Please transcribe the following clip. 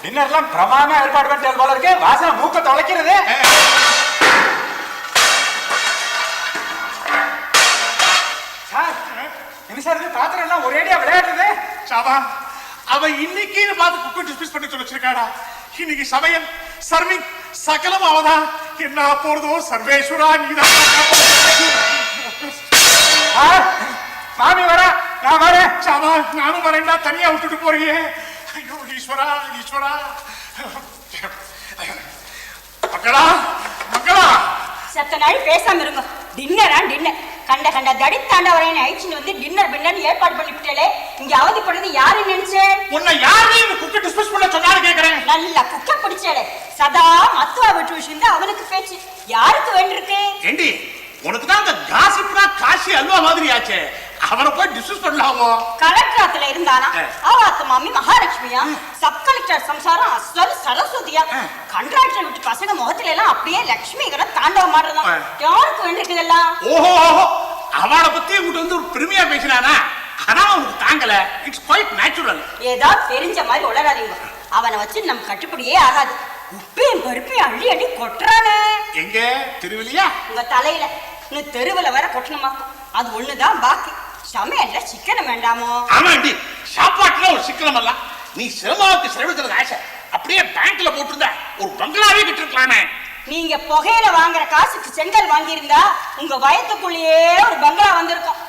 டின்னர்லாம் பிரமாதமா ஏற்பாடு பண்ணிட்டு போல இருக்கு. வாசனை மூக்க தொலைக்கிறது. சார் என்ன சார் இது பாத்திரம் எல்லாம் ஒரேடியா விளையாடுறது? சாவா அவன் இன்னைக்குன்னு பார்த்து குக்கர் டிஸ்மிஸ் பண்ணி சொல்லிச்சிருக்காடா. இன்னைக்கு சமையல் சர்விங் சகலம் அவதான். என்ன போறதோ சர்வேஸ்வரா நீதான். மாமி வரா, நான் வரேன். சாவா நானும் வரேன்டா, தனியா விட்டுட்டு போறியே. ஐயோ ஈஸ்வரா ஈஸ்வரா. மங்களா மங்களா. சத்த நாள் பேசாம இருங்க. டின்னரா டின்னர் கண்ட கண்ட தடித்தாண்ட வரையனை அழிச்சுன்னு வந்து டின்னர் பின்னர் ஏற்பாடு பண்ணிவிட்டே. இங்க அவதிப்படுறது யாருன்னு நினைச்சேன்? உன்னை யாரையும் குக்கர் டிஸ்மிஸ் பண்ண சொன்னாலும் கேட்கிறேன். நல்லா குக்க பிடிச்சாலே சதா மத்துவா விட்டு விஷயம் தான் அவனுக்கு பேச்சு. யாருக்கு வேண்டிருக்கு? ஏண்டி உனக்கு தான் அந்த காசிப்னா காசி அல்வா மாதிரி ஆச்சே, அவனை போய் டிஸ்மிஸ் பண்ணலாமோ? கலெக்டராத்துல இருந்தானா அவாத்து மாமி மகாலட்சுமியா, சப் கலெக்டர் சம்சாரம் அஸ்வல் சரஸ்வதியா, கண்ட்ராக்டர் விட்டு பசங்க முகத்துல எல்லாம் அப்படியே லட்சுமிங்கிற தாண்டவம் மாடுறதான். யாருக்கு வேண்டிருக்குதெல்லாம்? ஓஹோ அவளை பத்தி உங்கள்கிட்ட வந்து ஒரு பெருமையா பேசினானா, ஆனா அவனுக்கு தாங்கல. It's quite natural. ஏதாவது தெரிஞ்ச மாதிரி உளராதீங்க. அவனை வச்சு நம்ம கட்டுப்படியே ஆகாது. உப்பையும் பருப்பையும் அள்ளி அள்ளி கொட்டுறானே. எங்க தெருவிலையா? உங்க தலையில. இன்னும் தெருவுல வர கொட்டணுமா? அது ஒண்ணுதான் பாக்கி. சமையல்ல சிக்கனம் வேண்டாமோ? ஆமாண்டி, சாப்பாட்டுல ஒரு சிக்கனம் அல்ல. நீ சிரமாவுக்கு செலவிடுறது ஆசை, அப்படியே பேங்க்ல போட்டிருந்த ஒரு பங்களாவே கட்டிருக்கலாமே. நீங்க புகையில வாங்குற காசுக்கு செங்கல் வாங்கி இருந்தா உங்க வயத்துக்குள்ளேயே ஒரு பங்களா வந்திருக்கும்.